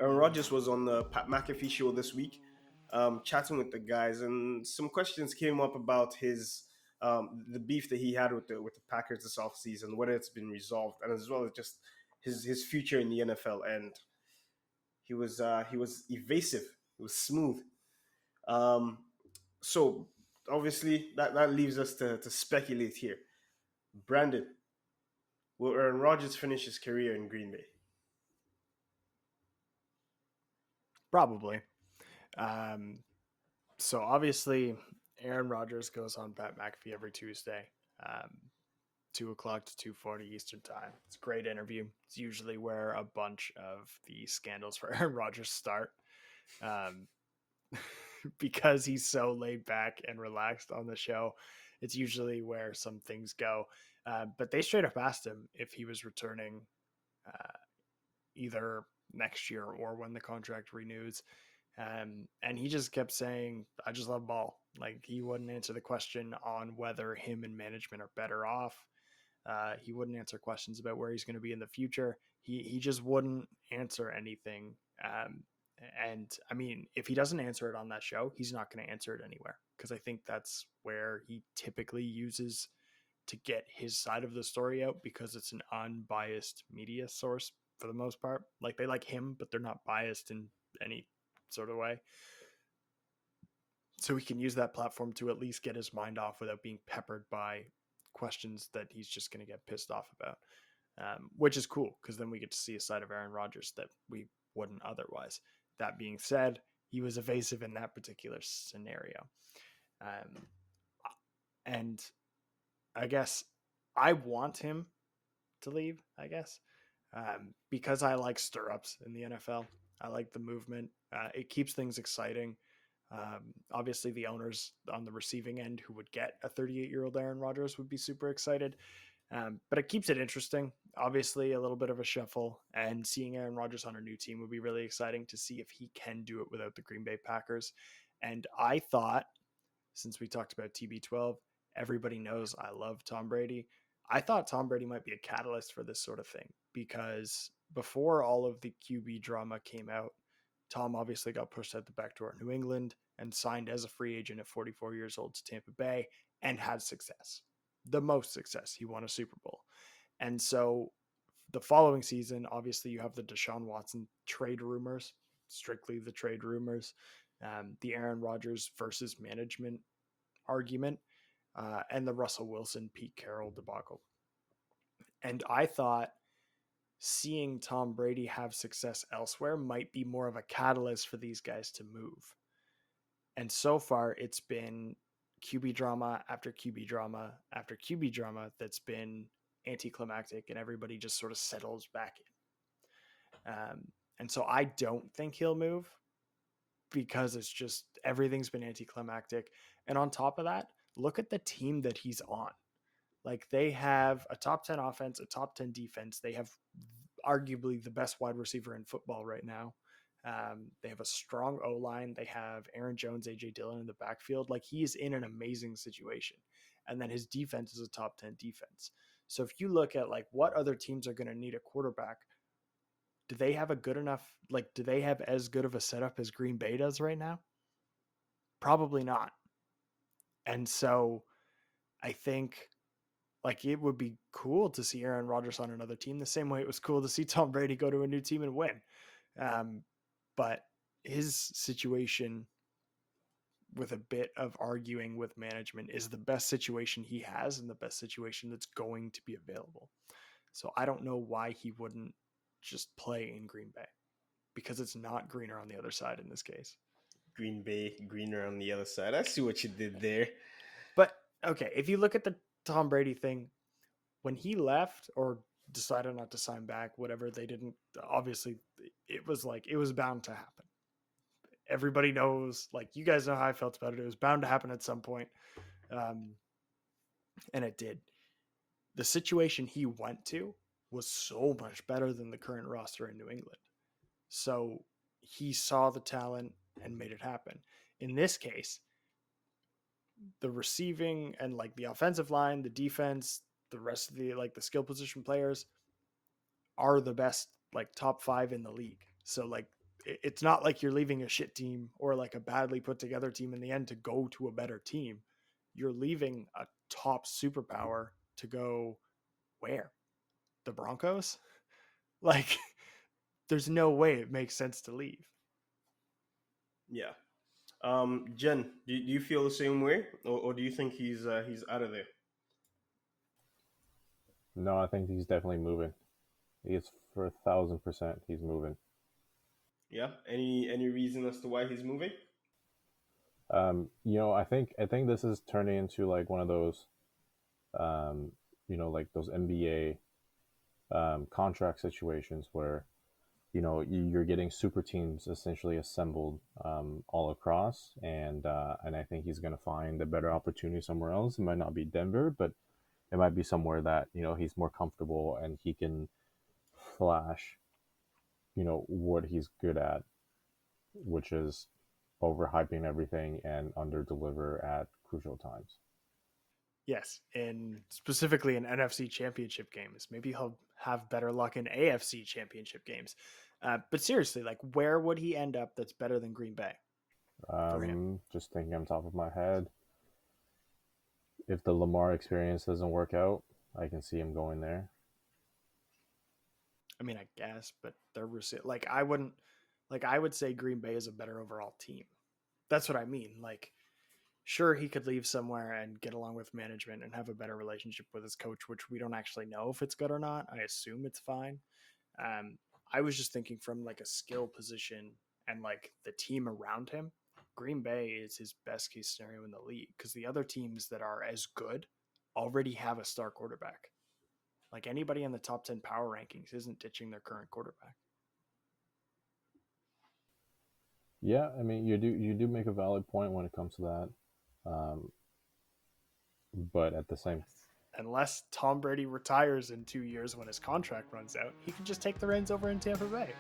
Aaron Rodgers was on the Pat McAfee show this week, chatting with the guys, and some questions came up about his the beef that he had with the Packers this offseason, whether it's been resolved, and as well as just his future in the NFL. And he was evasive. He was smooth. Um, so obviously that leaves us to speculate here. Brandon, will Aaron Rodgers finish his career in Green Bay? Probably. Um, so obviously, Aaron Rodgers goes on Pat McAfee every Tuesday, 2 o'clock to 2:40 Eastern time. It's a great interview. It's usually where a bunch of the scandals for Aaron Rodgers start, um, because he's so laid back and relaxed on the show. It's usually where some things go. But they straight up asked him if he was returning, uh, either next year or when the contract renews. And he just kept saying, I just love ball. Like, he wouldn't answer the question on whether him and management are better off. He wouldn't answer questions about where he's going to be in the future. He just wouldn't answer anything. And I mean, if he doesn't answer it on that show, he's not going to answer it anywhere, because I think that's where he typically uses to get his side of the story out, because it's an unbiased media source for the most part. Like, they like him, but they're not biased in any sort of way. So he can use that platform to at least get his mind off without being peppered by questions that he's just going to get pissed off about, which is cool, because then we get to see a side of Aaron Rodgers that we wouldn't otherwise. That being said, he was evasive in that particular scenario. Um, and I guess I want him to leave, I guess, because I like stirrups in the NFL. I like the movement. It keeps things exciting. Obviously, the owners on the receiving end who would get a 38-year-old Aaron Rodgers would be super excited. But it keeps it interesting. Obviously, a little bit of a shuffle, and seeing Aaron Rodgers on a new team would be really exciting to see if he can do it without the Green Bay Packers. And I thought, since we talked about TB12, everybody knows I love Tom Brady. I thought Tom Brady might be a catalyst for this sort of thing, because before all of the QB drama came out, Tom obviously got pushed out the back door in New England and signed as a free agent at 44 years old to Tampa Bay, and had success. The most success. He won a Super Bowl. And so the following season, obviously, you have the Deshaun Watson trade rumors, strictly the trade rumors, the Aaron Rodgers versus management argument, and the Russell Wilson, Pete Carroll debacle. And I thought seeing Tom Brady have success elsewhere might be more of a catalyst for these guys to move. And so far, it's been QB drama after QB drama after QB drama that's been anticlimactic, and everybody just sort of settles back in. And so I don't think he'll move, because it's just everything's been anticlimactic. And on top of that, look at the team that he's on. Like, they have a top 10 offense, a top 10 defense. They have arguably the best wide receiver in football right now. They have a strong O line. They have Aaron Jones, AJ Dillon in the backfield. Like, he is in an amazing situation. And then his defense is a top 10 defense. So if you look at like what other teams are going to need a quarterback, do they have a good enough, like, do they have as good of a setup as Green Bay does right now? Probably not. And so I think, like, it would be cool to see Aaron Rodgers on another team, the same way it was cool to see Tom Brady go to a new team and win. But his situation, with a bit of arguing with management, is the best situation he has and the best situation that's going to be available. So I don't know why he wouldn't just play in Green Bay, because it's not greener on the other side in this case. Green Bay, greener on the other side. I see what you did there. But okay, if you look at the Tom Brady thing, when he left or decided not to sign back, whatever, they didn't, obviously, it was like, it was bound to happen. Everybody knows, like, you guys know how I felt about it. It was bound to happen at some point. Um, and it did. The situation he went to was so much better than the current roster in New England. So he saw the talent and made it happen. In this case, the receiving and like the offensive line, the defense, the rest of the, like, the skill position players are the best, like, top 5 in the league. So like, it's not like you're leaving a shit team or like a badly put together team in the end to go to a better team. You're leaving a top superpower to go where? The Broncos? Like, there's no way it makes sense to leave. Yeah. Jen, do you feel the same way, or do you think he's out of there? No, I think he's definitely moving. He's for 1,000% he's moving. Yeah. Any reason as to why he's moving? I think this is turning into like one of those, um, like those NBA contract situations where you're getting super teams essentially assembled all across, and I think he's going to find a better opportunity somewhere else. It might not be Denver, but it might be somewhere that he's more comfortable and he can flash what he's good at, which is overhyping everything and under deliver at crucial times. Yes, and specifically in NFC championship games. Maybe he'll have better luck in AFC championship games. But seriously, like, where would he end up that's better than Green Bay for him? Just thinking on top of my head, if the Lamar experience doesn't work out, I can see him going there. I mean, I guess, but they're like I wouldn't like I would say Green Bay is a better overall team. That's what I mean. Like, sure, he could leave somewhere and get along with management and have a better relationship with his coach, which we don't actually know if it's good or not. I assume it's fine. Um, I was just thinking from like a skill position and like the team around him. Green Bay is his best case scenario in the league because the other teams that are as good already have a star quarterback. Like anybody in the top 10 power rankings isn't ditching their current quarterback. Yeah, I mean you do make a valid point when it comes to that, um, but at the same, Unless Tom Brady retires in 2 years when his contract runs out, he can just take the reins over in Tampa Bay.